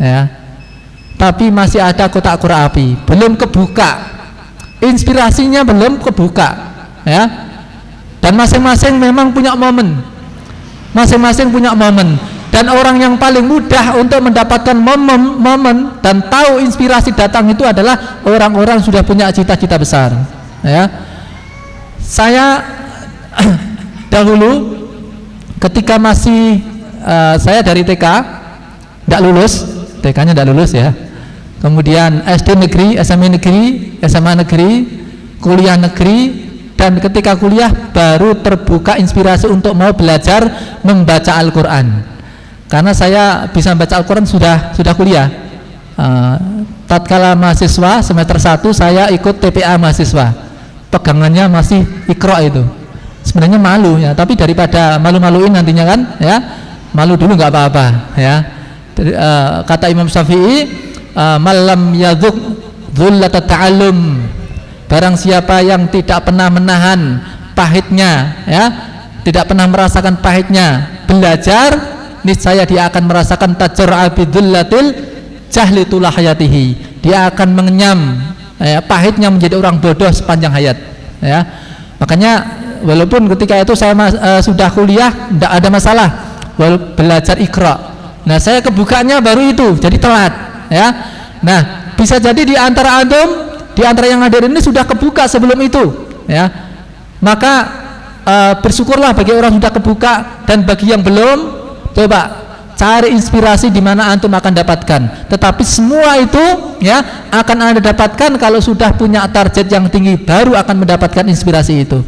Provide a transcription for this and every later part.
ya. Tapi masih ada kotak kura api, belum kebuka, inspirasinya belum kebuka, ya. Dan masing-masing memang punya momen, masing-masing punya momen. Dan orang yang paling mudah untuk mendapatkan momen dan tahu inspirasi datang itu adalah orang-orang sudah punya cita-cita besar, ya. Saya dahulu ketika masih saya dari TK tidak lulus, TK-nya tidak lulus ya. Kemudian SD negeri, SMP negeri, SMA negeri, kuliah negeri, dan ketika kuliah baru terbuka inspirasi untuk mau belajar membaca Al-Quran. Karena saya bisa membaca Al-Quran sudah kuliah. Tatkala mahasiswa semester 1 saya ikut TPA mahasiswa. Pegangannya masih Iqra itu. Sebenarnya malu ya, tapi daripada malu-maluin nantinya kan, ya, malu dulu nggak apa-apa ya. Kata Imam Syafi'i, malam yadzuq dzullata ta'allum, barang siapa yang tidak pernah menahan pahitnya, ya, tidak pernah merasakan pahitnya belajar, niscaya dia akan merasakan tajur'a bidzullatil jahli tula hayatihi, dia akan mengenyam, ya, pahitnya menjadi orang bodoh sepanjang hayat, ya. Makanya walaupun ketika itu saya sudah kuliah tidak ada masalah, belajar Iqra. Nah, saya kebukanya baru itu, jadi telat, ya. Nah, bisa jadi di antara antum, di antara yang hadir ini sudah kebuka sebelum itu, ya. Maka bersyukurlah bagi orang sudah kebuka, dan bagi yang belum, coba cari inspirasi di mana antum akan dapatkan. Tetapi semua itu, ya, akan Anda dapatkan kalau sudah punya target yang tinggi, baru akan mendapatkan inspirasi itu.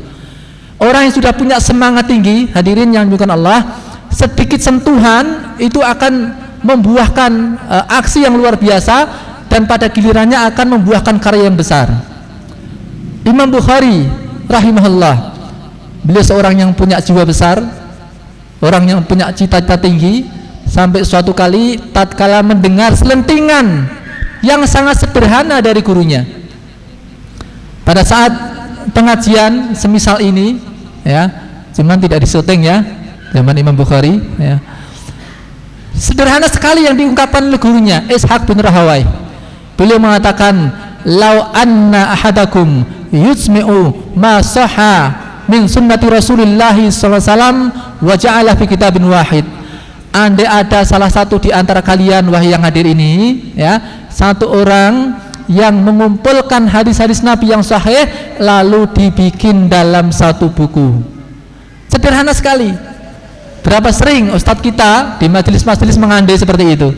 Orang yang sudah punya semangat tinggi, hadirin yang dimuliakan Allah, sedikit sentuhan itu akan membuahkan aksi yang luar biasa, dan pada gilirannya akan membuahkan karya yang besar. Imam Bukhari rahimahullah, beliau seorang yang punya jiwa besar, orang yang punya cita-cita tinggi, sampai suatu kali tatkala mendengar selentingan yang sangat sederhana dari gurunya pada saat pengajian semisal ini, ya, cuman tidak disyuting ya, zaman Imam Bukhari, ya. Sederhana sekali yang diungkapkan oleh gurunya, Ishaq bin Rahawai. Beliau mengatakan, "Lau anna ahadakum yusmi'u ma sahha min sunnati Rasulillah sallallahu alaihi wasallam wa ja'ala fi kitabin wahid." Andai ada salah satu di antara kalian, wahai yang hadir ini, ya, satu orang yang mengumpulkan hadis-hadis Nabi yang sahih lalu dibikin dalam satu buku. Sederhana sekali. Berapa sering ustadz kita di majelis-majelis mengandai seperti itu.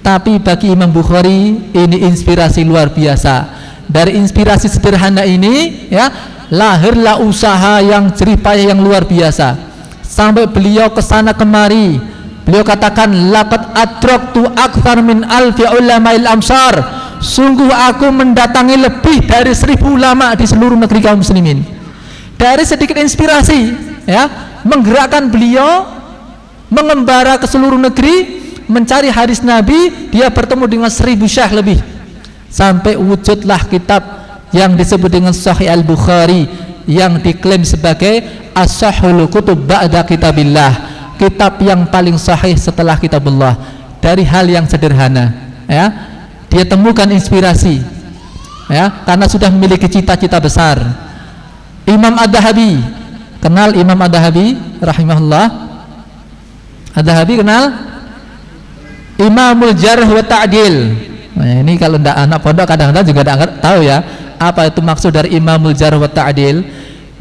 Tapi bagi Imam Bukhari ini inspirasi luar biasa. Dari inspirasi sederhana ini, ya, lahirlah usaha yang jerih payah yang luar biasa. Sampai beliau kesana kemari, beliau katakan, laqad adraktu akthar min alfi ulama'il amsar. Sungguh aku mendatangi lebih dari 1000 ulama di seluruh negeri kaum muslimin. Dari sedikit inspirasi, ya, menggerakkan beliau mengembara ke seluruh negeri mencari hadis Nabi. Dia bertemu dengan 1000 syekh lebih, sampai wujudlah kitab yang disebut dengan Sahih Al-Bukhari, yang diklaim sebagai as-sahhul kutub ba'da kitabillah, kitab yang paling sahih setelah kitabullah. Dari hal yang sederhana, ya, dia temukan inspirasi, ya, karena sudah memiliki cita-cita besar. Imam Ad-Dahabi, kenal Imam Ad-Dahabi rahimahullah? Ad-Dahabi kenal? Imamul Jarh wa Ta'dil. Nah, ini kalau anak pondok kadang-kadang juga tidak tahu ya, apa itu maksud dari Imamul Jarh wa Ta'dil.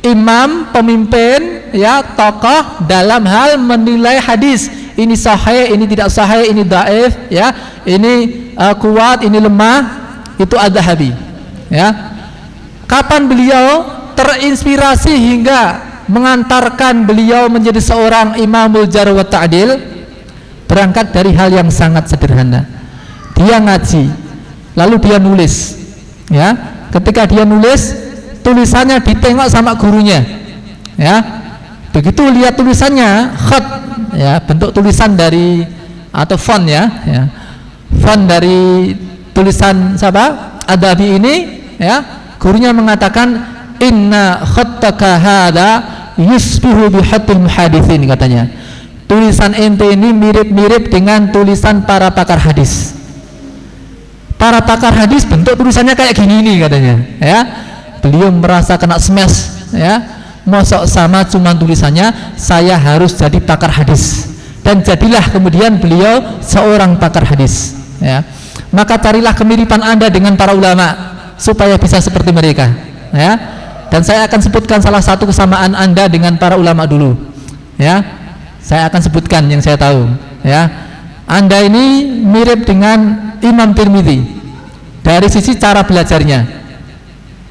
Imam, pemimpin, ya, tokoh dalam hal menilai hadis. Ini sahih, ini tidak sahih, ini dhaif, ya, ini kuat, ini lemah. Itu Ad-Dahabi, ya. Kapan beliau terinspirasi hingga mengantarkan beliau menjadi seorang Imamul Jarh wa Ta'dil? Berangkat dari hal yang sangat sederhana. Dia ngaji, lalu dia nulis, ya. Ketika dia nulis, tulisannya ditengok sama gurunya, ya. Begitu lihat tulisannya, khat, ya, bentuk tulisan dari atau font, ya, font dari tulisan siapa? Ad-Dahabi ini, ya. Gurunya mengatakan, inna khattaka hada yusbihu bihatil muhadithin, katanya. Tulisan ente ini mirip-mirip dengan tulisan para pakar hadis. para pakar hadis bentuk tulisannya kayak gini nih katanya, ya. Beliau merasa kena smash, ya. Mosok sama cuman tulisannya, saya harus jadi pakar hadis. Dan jadilah kemudian beliau seorang pakar hadis, ya. Maka carilah kemiripan Anda dengan para ulama supaya bisa seperti mereka, ya. Dan saya akan sebutkan salah satu kesamaan Anda dengan para ulama dulu, ya. Saya akan sebutkan yang saya tahu, ya. Anda ini mirip dengan Imam Tirmidzi dari sisi cara belajarnya,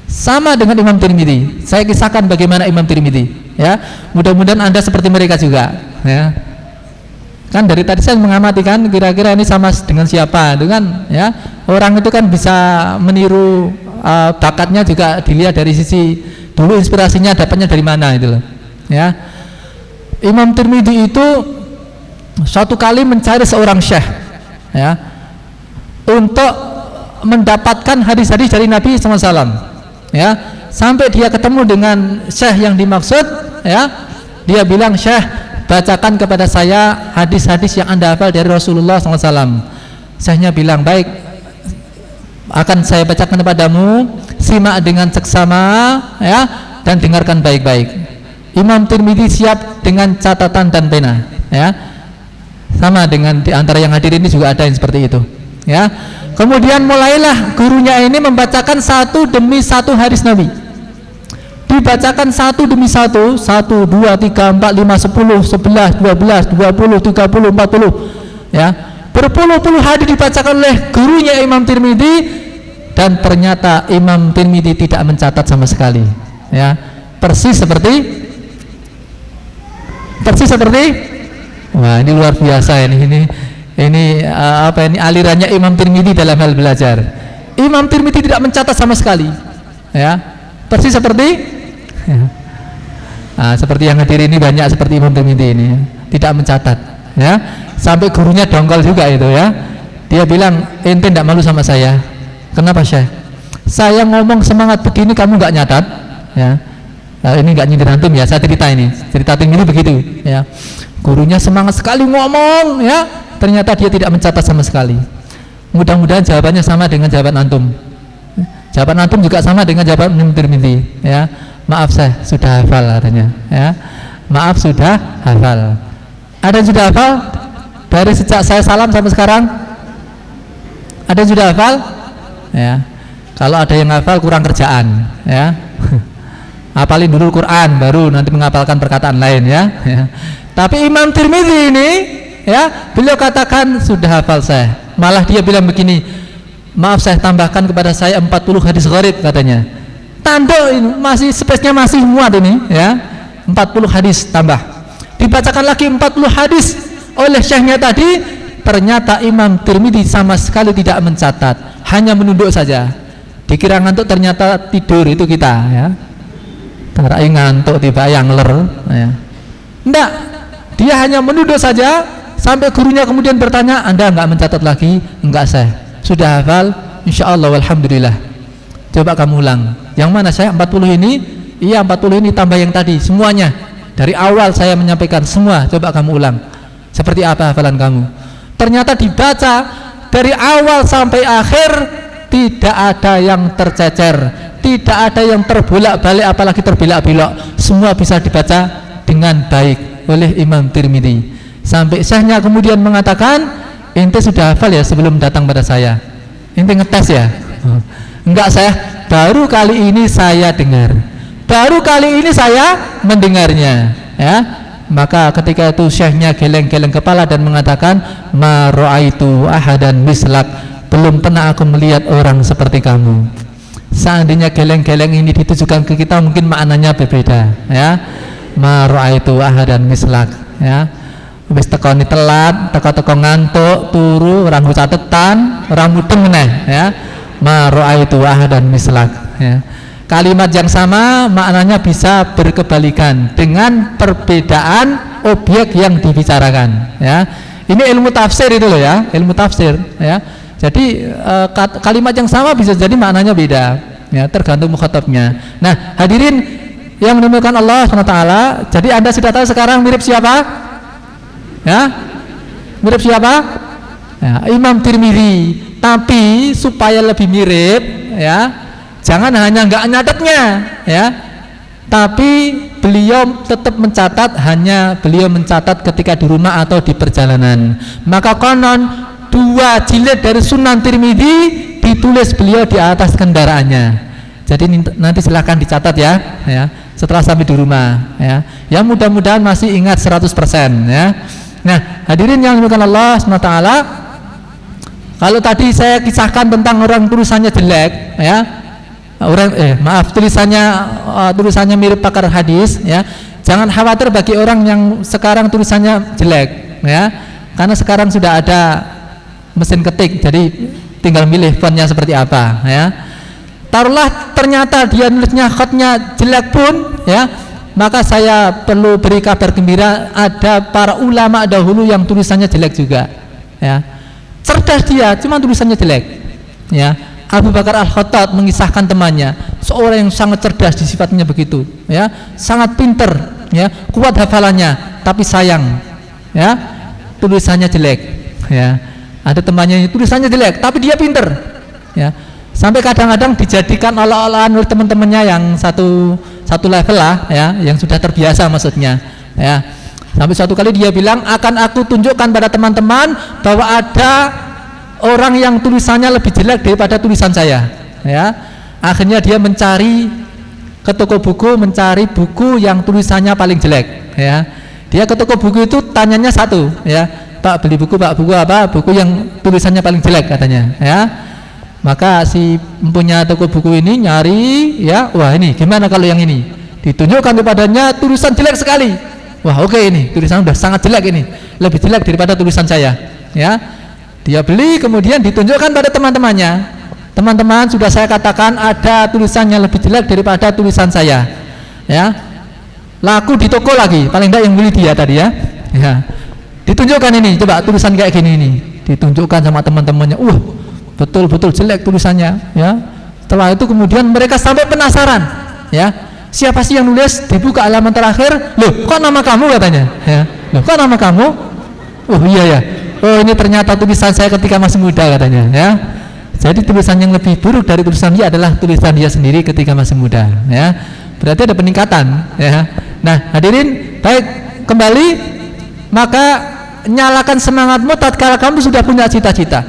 sama dengan Imam Tirmidzi. Saya kisahkan bagaimana Imam Tirmidzi, ya. Mudah-mudahan Anda seperti mereka juga, ya. Kan dari tadi saya mengamati kan, kira-kira ini sama dengan siapa, itu kan, ya. Orang itu kan bisa meniru, bakatnya juga dilihat dari sisi dulu inspirasinya dapatnya dari mana itu loh, ya. Imam Tirmidzi itu suatu kali mencari seorang syekh, ya, untuk mendapatkan hadis-hadis dari Nabi SAW, ya. Sampai dia ketemu dengan syekh yang dimaksud, ya. Dia bilang, syekh, bacakan kepada saya hadis-hadis yang Anda hafal dari Rasulullah SAW. Syekhnya bilang, baik, akan saya bacakan kepadamu, simak dengan seksama, ya, dan dengarkan baik-baik. Imam Tirmidzi siap dengan catatan dan pena, ya. Sama dengan di antara yang hadir ini juga ada yang seperti itu, ya. Kemudian mulailah gurunya ini membacakan satu demi satu hadis Nabi. Dibacakan satu demi satu, 1, 2, 3, 4, 5, 10, 11, 12, 20, 30, 40, ya. Berpuluh-puluh hadis dibacakan oleh gurunya Imam Tirmidzi, dan ternyata Imam Tirmidzi tidak mencatat sama sekali, ya. Persis seperti wah, ini luar biasa ini apa ini alirannya Imam Tirmidzi dalam hal belajar. Imam Tirmidzi tidak mencatat sama sekali, ya. Persis seperti, ya. Nah, seperti yang hadir ini banyak seperti Imam Tirmidzi ini, ya. Tidak mencatat, ya. Sampai gurunya dongkol juga itu, ya. Dia bilang, ente tidak malu sama saya? Kenapa, Syekh? Saya ngomong semangat begini kamu nggak nyatat, ya. Nah, ini nggak nyindir antum, ya, saya cerita ini begitu, ya. Gurunya semangat sekali ngomong, ya, ternyata dia tidak mencatat sama sekali. Mudah-mudahan jawabannya sama dengan jawaban antum. Jawaban antum juga sama dengan jawaban Imam Tirmidzi, ya. Maaf, saya sudah hafal katanya, ya. Maaf, sudah hafal. Ada yang sudah hafal dari sejak saya salam sampai sekarang? Ada yang sudah hafal? Ya. Kalau ada yang hafal kurang kerjaan, ya. Hafalin dulu Quran, baru nanti menghafalkan perkataan lain, ya. Tapi Imam Tirmidzi ini, ya, beliau katakan sudah hafal saya. Malah dia bilang begini, maaf, saya tambahkan kepada saya 40 hadis gharib katanya. Tanda ini masih space-nya masih muat ini, ya. 40 hadis tambah. Dibacakan lagi 40 hadis oleh syekhnya tadi. Ternyata Imam Tirmidzi sama sekali tidak mencatat, hanya menunduk saja. Dikira ngantuk, ternyata tidur itu kita, ya. Tarai ngantuk tiba yang ler, ya. Enggak, dia hanya menunduk saja sampai gurunya kemudian bertanya, Anda enggak mencatat lagi? Enggak, saya sudah hafal, insyaallah, walhamdulillah. Coba kamu ulang. Yang mana, saya 40 ini? Iya, 40 ini tambah yang tadi, semuanya. Dari awal saya menyampaikan semua, coba kamu ulang. Seperti apa hafalan kamu? Ternyata dibaca dari awal sampai akhir tidak ada yang tercecer, tidak ada yang terbolak-balik apalagi terbilak-bilok. Semua bisa dibaca dengan baik oleh Imam Tirmidzi. Sampai syekhnya kemudian mengatakan, ente sudah hafal ya sebelum datang pada saya? Ente ngetes ya? Enggak, saya baru kali ini saya dengar, baru kali ini saya mendengarnya, ya. Maka ketika itu syekhnya geleng-geleng kepala dan mengatakan, ma ra'aitu ahadan mislak, belum pernah aku melihat orang seperti kamu. Seandainya geleng-geleng ini ditujukan ke kita mungkin maknanya berbeda, ya. Ma ra'aitu ahadan mislak, ya. Wis tekoni telat, teko-teko ngantuk, turu, orang catetan, orang mudeng meneh, ya. Ma ra'aitu ahadan mislak, ya. Kalimat yang sama maknanya bisa berkebalikan dengan perbedaan objek yang dibicarakan, ya. Ini ilmu tafsir itu loh, ya, ilmu tafsir, ya. Jadi kalimat yang sama bisa jadi maknanya beda, ya, tergantung mukhatabnya. Nah, hadirin yang dimuliakan Allah SWT, jadi Anda sudah tahu sekarang mirip siapa? Ya? Mirip siapa? Ya, Imam Tirmidzi, tapi supaya lebih mirip, ya, jangan hanya nggak nyatetnya, ya, tapi beliau tetap mencatat, hanya beliau mencatat ketika di rumah atau di perjalanan. Maka konon 2 jilid dari Sunan Tirmidzi ditulis beliau di atas kendaraannya. Jadi nanti silahkan dicatat ya, setelah sampai di rumah, ya. Ya mudah-mudahan masih ingat 100%, ya. Nah, hadirin yang dimuliakan Allah SWT, kalau tadi saya kisahkan tentang orang tulisannya jelek, ya, tulisannya mirip pakar hadis, ya, jangan khawatir bagi orang yang sekarang tulisannya jelek, ya, karena sekarang sudah ada mesin ketik, jadi tinggal milih fontnya seperti apa, ya. Taruhlah ternyata dia nulisnya khotnya jelek pun, ya, maka saya perlu beri kabar gembira, ada para ulama dahulu yang tulisannya jelek juga, ya. Cerdas dia, cuma tulisannya jelek, ya. Abu Bakar Al-Khattab mengisahkan temannya, seorang yang sangat cerdas di sifatnya begitu, ya, sangat pinter, ya, kuat hafalannya, tapi sayang, ya, tulisannya jelek, ya. Ada temannya tulisannya jelek, tapi dia pinter, ya. Sampai kadang-kadang dijadikan olah-olahan oleh teman-temannya yang satu level lah, ya, yang sudah terbiasa maksudnya, ya. Sampai suatu kali dia bilang, akan aku tunjukkan pada teman-teman bahwa ada orang yang tulisannya lebih jelek daripada tulisan saya, ya. Akhirnya dia mencari ke toko buku, mencari buku yang tulisannya paling jelek, ya. Dia ke toko buku itu tanyanya satu, ya, Pak, beli buku, Pak, buku apa? Buku yang tulisannya paling jelek katanya, ya. Maka si punya toko buku ini nyari, ya, wah ini gimana kalau yang ini? Ditunjukkan kepadanya tulisan jelek sekali. Wah, oke, ini tulisan udah sangat jelek, ini lebih jelek daripada tulisan saya, ya. Dia beli, kemudian ditunjukkan pada teman-temannya. Teman-teman, sudah saya katakan ada tulisannya lebih jelek daripada tulisan saya, ya. Laku di toko lagi, paling enggak yang beli dia tadi, ya. Ya. Ditunjukkan ini, coba tulisan kayak gini ini. Ditunjukkan sama teman-temannya. Betul-betul jelek tulisannya, ya. Setelah itu kemudian mereka sampai penasaran, ya. Siapa sih yang nulis? Dibuka halaman terakhir, loh, kok nama kamu katanya, ya. Loh, kok nama kamu? Oh iya ya. Oh, ini ternyata tulisan saya ketika masih muda katanya, ya. Jadi tulisan yang lebih buruk dari tulisan dia adalah tulisan dia sendiri ketika masih muda, ya. Berarti ada peningkatan, ya. Nah, hadirin, baik, kembali, maka nyalakan semangatmu tatkala kamu sudah punya cita-cita.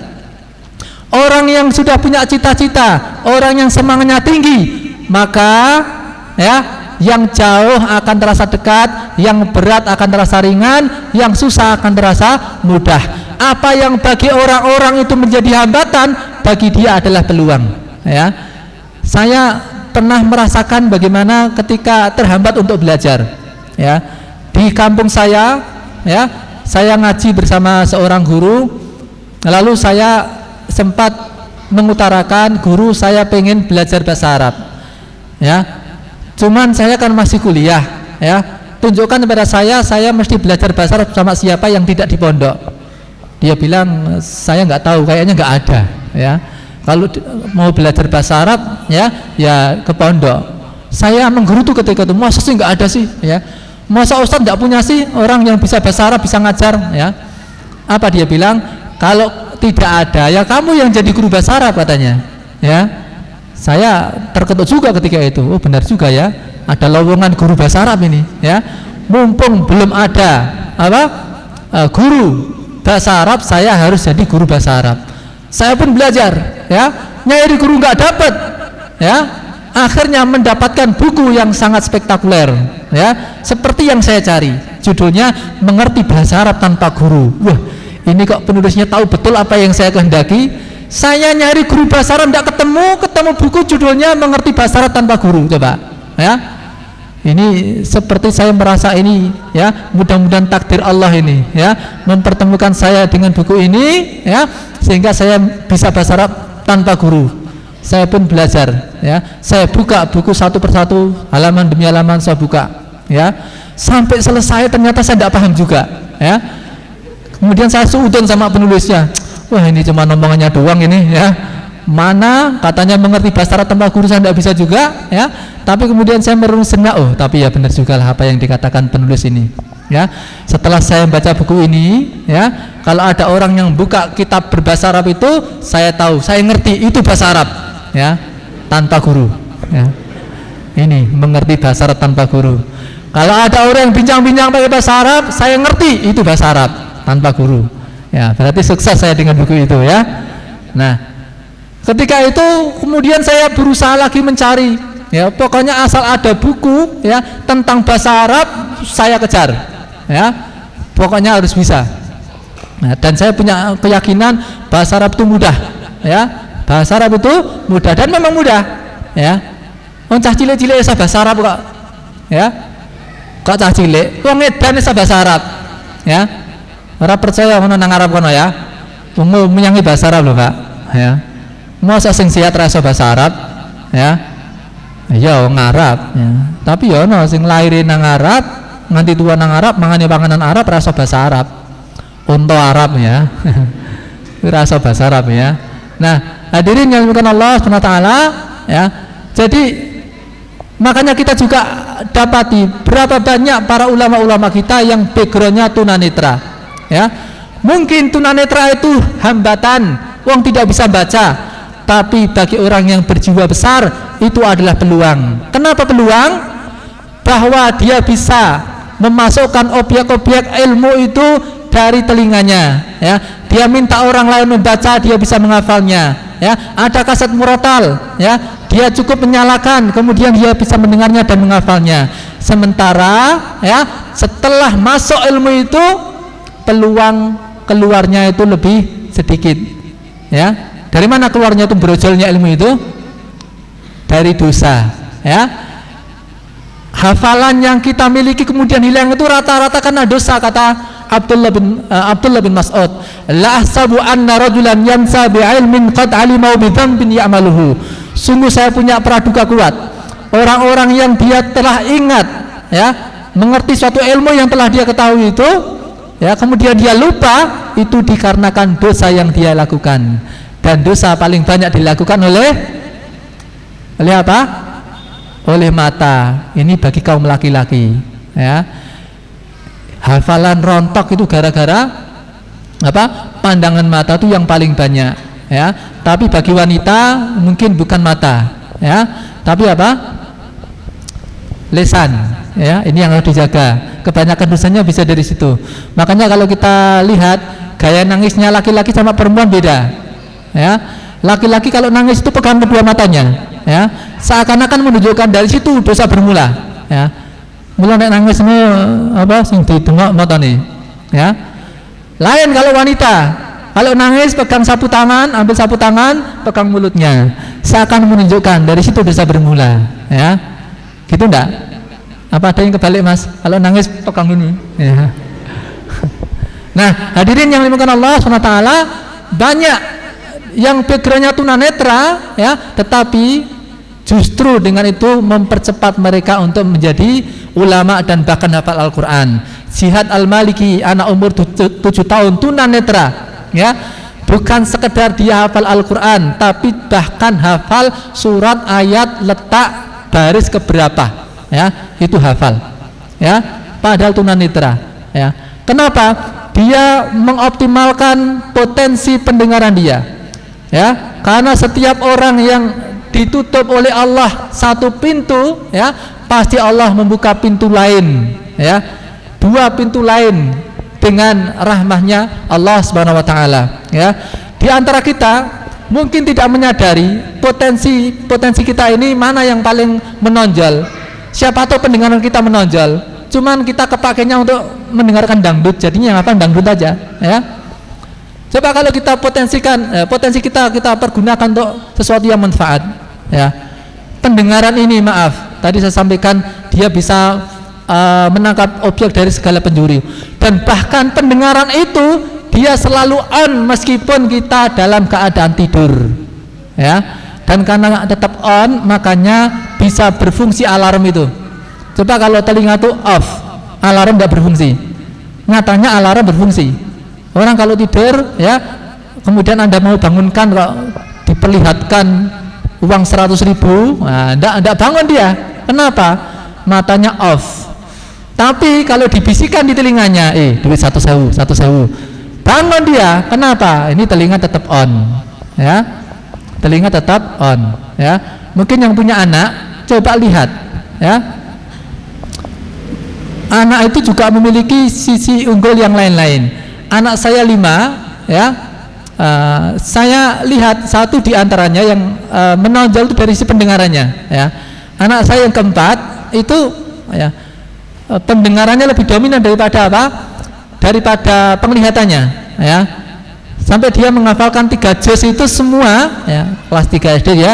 Orang yang sudah punya cita-cita, orang yang semangatnya tinggi, maka, ya, yang jauh akan terasa dekat, yang berat akan terasa ringan, yang susah akan terasa mudah. Apa yang bagi orang-orang itu menjadi hambatan, bagi dia adalah peluang, ya. Saya pernah merasakan bagaimana ketika terhambat untuk belajar, ya. Di kampung saya, ya, saya ngaji bersama seorang guru, lalu saya sempat mengutarakan, guru, saya pengen belajar bahasa Arab, ya. Cuman saya kan masih kuliah, ya. Tunjukkan kepada saya mesti belajar bahasa Arab sama siapa yang tidak di pondok. Dia bilang, saya nggak tahu, kayaknya nggak ada, ya. Kalau mau belajar bahasa Arab, ya ke pondok. Saya menggerutu ketika itu, masa sih nggak ada sih, ya. Masa Ustadz nggak punya sih orang yang bisa bahasa Arab, bisa ngajar, ya. Apa dia bilang? Kalau tidak ada, ya kamu yang jadi guru bahasa Arab katanya, ya. Saya terkejut juga ketika itu. Oh, benar juga ya, ada lowongan guru bahasa Arab ini, ya. Mumpung belum ada guru bahasa Arab, saya harus jadi guru bahasa Arab. Saya pun belajar, ya. Nyari guru nggak dapat, ya. Akhirnya mendapatkan buku yang sangat spektakuler, ya, seperti yang saya cari. Judulnya Mengerti Bahasa Arab Tanpa Guru. Wah, ini kok penulisnya tahu betul apa yang saya kehendaki. Saya nyari guru bahasa Arab tidak ketemu buku judulnya Mengerti Bahasa Arab Tanpa Guru, coba, ya. Ini seperti saya merasa ini, ya, mudah-mudahan takdir Allah ini, ya, mempertemukan saya dengan buku ini, ya, sehingga saya bisa bahasa Arab tanpa guru. Saya pun belajar, ya. Saya buka buku satu persatu, halaman demi halaman saya buka, ya. Sampai selesai ternyata saya tidak paham juga, ya. Kemudian saya suudon sama penulisnya. Wah, ini cuma omongannya doang ini, ya. Mana katanya mengerti bahasa Arab tanpa guru, saya tidak bisa juga, ya. Tapi kemudian saya merenung sejenak, oh tapi ya benar juga lah apa yang dikatakan penulis ini. Ya, setelah saya membaca buku ini, ya, kalau ada orang yang buka kitab berbahasa Arab itu, saya tahu, saya ngerti itu bahasa Arab, ya, tanpa guru. Ya. Ini mengerti bahasa Arab tanpa guru. Kalau ada orang yang bincang-bincang pakai bahasa Arab, saya ngerti itu bahasa Arab tanpa guru. Ya, berarti sukses saya dengan buku itu, ya. Nah, ketika itu kemudian saya berusaha lagi mencari, ya, pokoknya asal ada buku, ya, tentang bahasa Arab, saya kejar, ya, pokoknya harus bisa. Nah, dan saya punya keyakinan bahasa Arab itu mudah, ya, bahasa Arab itu mudah dan memang mudah, ya. Cah cilik-cilik esa bahasa Arab kok, ya, kok cah cilik, wong edan esa bahasa Arab, ya, ora percaya ngono nang Arab kono, ya, wong menyangi bahasa Arab lho Pak, ya, masa sing siat ra iso bahasa Arab, ya, ya wong Arab, ya, tapi ya ono sing lair nang Arab, nganti tua nang Arab, mangane panganan Arab ra iso bahasa Arab, unta Arab, ya, ra iso bahasa Arab, ya. Nah, hadirin yang dimuliakan Allah Subhanahu wa taala, ya, jadi makanya kita juga dapati berapa banyak para ulama-ulama kita yang backgroundnya tunanetra, ya. Mungkin tunanetra itu hambatan, wong tidak bisa baca, tapi bagi orang yang berjiwa besar itu adalah peluang. Kenapa peluang? Bahwa dia bisa memasukkan objek-objek ilmu itu dari telinganya, ya. Dia minta orang lain membaca, dia bisa menghafalnya, ya. Ada kaset murotal, ya, dia cukup menyalakan, kemudian dia bisa mendengarnya dan menghafalnya. Sementara, ya, setelah masuk ilmu itu, peluang keluarnya itu lebih sedikit, ya. Dari mana keluarnya itu brojolnya ilmu itu? Dari dosa, ya. Hafalan yang kita miliki kemudian hilang itu rata-rata karena dosa, kata Abdullah bin Mas'ud, la ahsabu anna rajulan yansa bi'ilmin qad alimau bi dhanbin ya'maluhu. Sungguh saya punya praduga kuat, orang-orang yang dia telah ingat, ya, mengerti suatu ilmu yang telah dia ketahui itu, ya, kemudian dia lupa, itu dikarenakan dosa yang dia lakukan. Dan dosa paling banyak dilakukan oleh apa? Oleh mata. Ini bagi kaum laki-laki, ya. Hafalan rontok itu gara-gara apa? Pandangan mata itu yang paling banyak, ya. Tapi bagi wanita mungkin bukan mata, ya, tapi apa? Lisan, ya. Ini yang harus dijaga. Kebanyakan dosanya bisa dari situ. Makanya kalau kita lihat gaya nangisnya laki-laki sama perempuan beda, ya. Laki-laki kalau nangis itu pegang kedua matanya, ya, seakan-akan menunjukkan dari situ dosa bermula, ya. Mula nek nangis ini apa sing ditengok matane, ya. Lain kalau wanita, kalau nangis pegang sapu tangan, ambil sapu tangan, pegang mulutnya, seakan menunjukkan dari situ dosa bermula, ya. Gitu enggak? Apa ada yang kebalik, Mas? Kalau nangis pegang ini, ya. Nah, hadirin yang dimuliakan Allah SWT, banyak yang backgroundnya tunanetra, ya, tetapi justru dengan itu mempercepat mereka untuk menjadi ulama dan bahkan hafal Al-Quran. Jihad Al-Maliki, anak umur 7 tahun, tunanetra, ya, bukan sekedar dia hafal Al-Quran, tapi bahkan hafal surat, ayat, letak, baris keberapa, ya, itu hafal, ya, padahal tunanetra, ya. Kenapa? Dia mengoptimalkan potensi pendengaran dia, ya, karena setiap orang yang ditutup oleh Allah satu pintu, ya, pasti Allah membuka pintu lain, ya, 2 pintu lain dengan rahmahnya Allah Subhanahu wa taala, ya. Di antara kita mungkin tidak menyadari potensi kita ini mana yang paling menonjol. Siapa tahu pendengaran kita menonjol, cuman kita kepakainya untuk mendengarkan dangdut, jadinya apa, dangdut aja, ya. Coba kalau kita potensi kita pergunakan untuk sesuatu yang manfaat, ya. Pendengaran ini, maaf, tadi saya sampaikan dia bisa menangkap objek dari segala penjuru, dan bahkan pendengaran itu dia selalu on meskipun kita dalam keadaan tidur, ya. Dan karena tetap on, makanya bisa berfungsi alarm itu. Coba kalau telinga itu off, alarm tidak berfungsi. Nyatanya alarm berfungsi. Orang kalau tidur, ya, kemudian Anda mau bangunkan, kok diperlihatkan uang 100.000, nah, enggak bangun dia. Kenapa? Matanya off, Tapi kalau dibisikkan di telinganya, duit 1.000, 1.000, bangun dia. Kenapa? Ini telinga tetap on, ya. Telinga tetap on, ya. Mungkin yang punya anak, coba lihat, ya. Anak itu juga memiliki sisi unggul yang lain-lain. Anak saya 5, ya. Saya lihat satu di antaranya yang menonjol itu dari sisi pendengarannya, ya. Anak saya yang keempat itu, ya, pendengarannya lebih dominan daripada apa? Daripada penglihatannya, ya. Sampai dia menghafalkan 3 juz itu semua, ya, kelas 3 SD ya.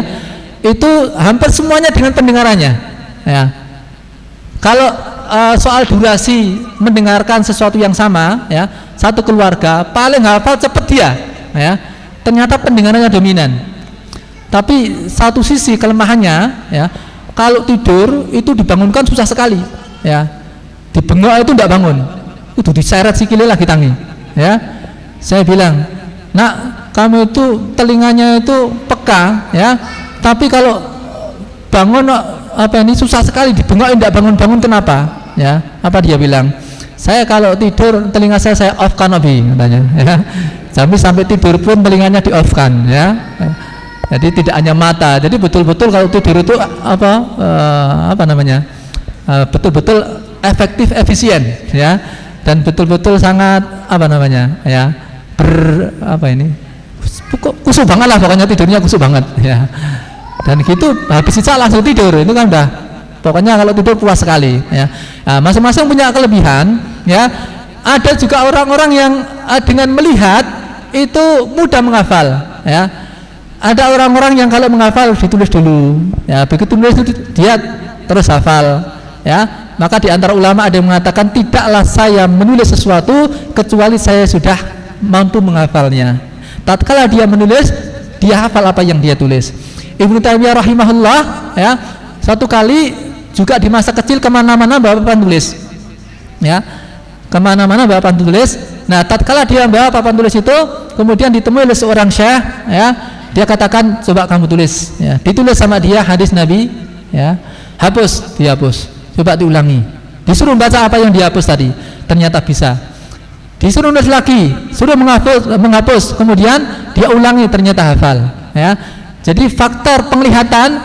Itu hampir semuanya dengan pendengarannya, ya. Kalau soal durasi mendengarkan sesuatu yang sama, ya, satu keluarga paling hafal cepat dia, ya. Ternyata pendengarannya dominan. Tapi satu sisi kelemahannya, ya, kalau tidur itu dibangunkan susah sekali, ya. Dibengok itu tidak bangun, itu diseret sikile lagi tangi, ya. Saya bilang, nak, kamu itu telinganya itu peka, ya, tapi kalau bangun apa ini susah sekali, dibengok tidak bangun-bangun, kenapa? Ya, apa dia bilang? Saya kalau tidur telinga saya off kan katanya, ya. Sampai tidur pun telinganya di off kan, ya. Jadi tidak hanya mata, jadi betul-betul kalau tidur itu apa namanya, betul-betul efektif, efisien, ya, dan betul-betul sangat apa namanya, ya, kusuk banget lah, pokoknya tidurnya kusuk banget, ya. Dan gitu habis sisa langsung tidur, itu kan udah pokoknya kalau tidur puas sekali, ya. Nah, masing-masing punya kelebihan, ya. Ada juga orang-orang yang dengan melihat itu mudah menghafal, ya. Ada orang-orang yang kalau menghafal ditulis dulu, ya, begitu tulis itu dia terus hafal, ya. Maka di antara ulama ada yang mengatakan tidaklah saya menulis sesuatu kecuali saya sudah mampu menghafalnya. Tatkala dia menulis, dia hafal apa yang dia tulis. Ibnu Taimiyah rahimahullah, ya, satu kali juga di masa kecil kemana-mana bawa papan tulis, ya, kemana-mana bawa papan tulis. Nah, tatkala dia bawa papan tulis itu, kemudian ditemui oleh seorang syekh, ya, dia katakan coba kamu tulis, ya, ditulis sama dia hadis Nabi, ya, hapus, dihapus. Coba diulangi, disuruh baca apa yang dihapus tadi, ternyata bisa. Disuruh nulis lagi, suruh menghapus, kemudian dia ulangi, ternyata hafal, ya. Jadi faktor penglihatan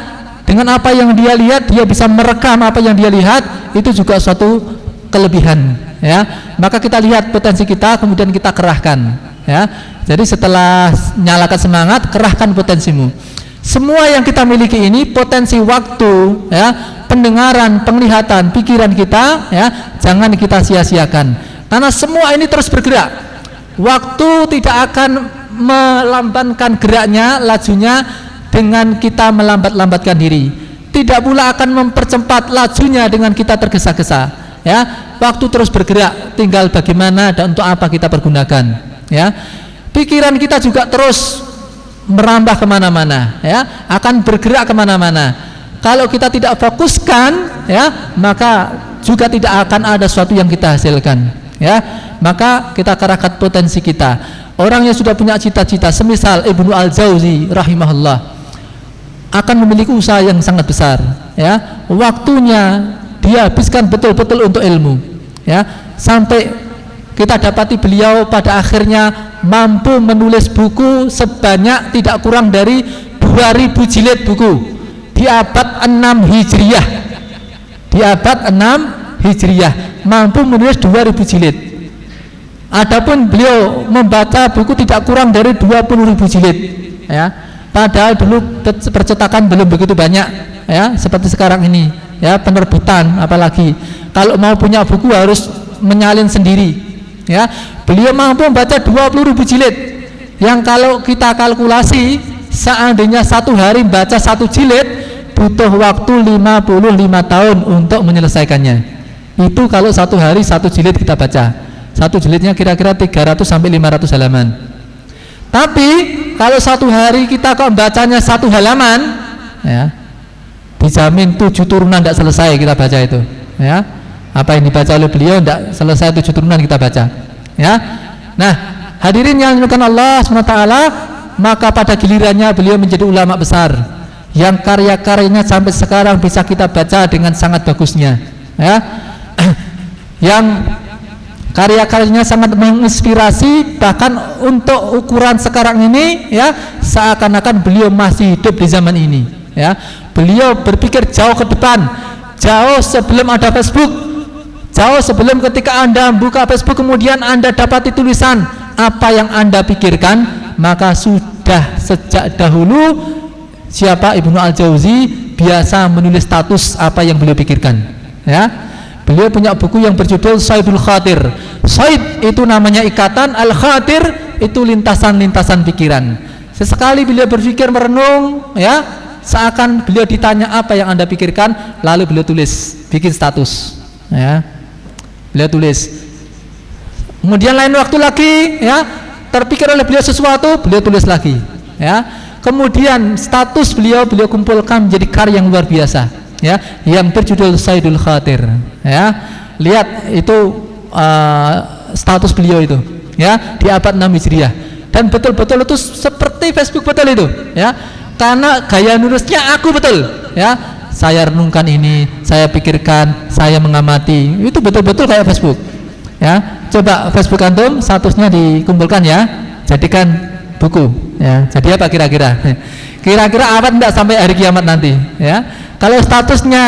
dengan apa yang dia lihat, dia bisa merekam apa yang dia lihat, itu juga suatu kelebihan, ya. Maka kita lihat potensi kita, kemudian kita kerahkan, ya. Jadi setelah nyalakan semangat, kerahkan potensimu. Semua yang kita miliki ini potensi waktu, ya, pendengaran, penglihatan, pikiran kita, ya, jangan kita sia-siakan. Karena semua ini terus bergerak. Waktu tidak akan melambankan geraknya, lajunya dengan kita melambat-lambatkan diri. Tidak pula akan mempercepat lajunya dengan kita tergesa-gesa, ya. Waktu terus bergerak, tinggal bagaimana dan untuk apa kita pergunakan, ya. Pikiran kita juga terus merambah kemana-mana, ya, akan bergerak kemana-mana. Kalau kita tidak fokuskan, ya, maka juga tidak akan ada sesuatu yang kita hasilkan, ya. Maka kita kerahkan potensi kita. Orang yang sudah punya cita-cita, semisal Ibnu Al-Jauzi rahimahullah, akan memiliki usaha yang sangat besar, ya. Waktunya dia habiskan betul-betul untuk ilmu, ya, sampai kita dapati beliau pada akhirnya mampu menulis buku sebanyak tidak kurang dari 2000 jilid buku di abad 6 Hijriyah. Di abad 6 Hijriyah mampu menulis 2000 jilid. Adapun beliau membaca buku tidak kurang dari 20.000 jilid, ya. Padahal dulu percetakan belum begitu banyak, ya, seperti sekarang ini, ya, penerbitan apalagi. Kalau mau punya buku harus menyalin sendiri, ya. Beliau mampu membaca 20.000 jilid, yang kalau kita kalkulasi seandainya satu hari baca 1 jilid butuh waktu 55 tahun untuk menyelesaikannya. Itu kalau satu hari 1 jilid kita baca. 1 jilidnya kira-kira 300 sampai 500 halaman. Tapi kalau 1 hari kita kok bacanya 1 halaman, ya, dijamin 7 turunan tidak selesai kita baca itu, ya. Apa yang dibaca oleh beliau tidak selesai 7 turunan kita baca, ya. Nah, hadirin yang dimuliakan Allah SWT, maka pada gilirannya beliau menjadi ulama besar yang karya-karyanya sampai sekarang bisa kita baca dengan sangat bagusnya, ya. yang karya-karyanya sangat menginspirasi, bahkan untuk ukuran sekarang ini ya seakan-akan beliau masih hidup di zaman ini ya. Beliau berpikir jauh ke depan, jauh sebelum ada Facebook, jauh sebelum ketika Anda buka Facebook kemudian Anda dapati tulisan apa yang Anda pikirkan, maka sudah sejak dahulu siapa Ibnu Al-Jauzi biasa menulis status apa yang beliau pikirkan ya. Beliau punya buku yang berjudul Saidul Khatir. Said itu namanya ikatan, Al-Khatir itu lintasan-lintasan pikiran. Sesekali beliau berpikir merenung ya, seakan beliau ditanya apa yang Anda pikirkan, lalu beliau tulis, bikin status ya. Beliau tulis. Kemudian lain waktu lagi ya, terpikir oleh beliau sesuatu, beliau tulis lagi ya. Kemudian status beliau kumpulkan menjadi karya yang luar biasa ya, yang berjudul Saidul Khatir ya. Lihat itu status beliau itu ya di abad 6 Hijriah, dan betul-betul itu seperti Facebook betul itu ya, karena gaya nulisnya aku betul ya. Saya renungkan ini, saya pikirkan, saya mengamati, itu betul-betul kayak Facebook ya. Coba Facebook antum statusnya dikumpulkan ya, jadikan buku ya. Jadi apa kira-kira? Kira-kira awet enggak sampai hari kiamat nanti ya? Kalau statusnya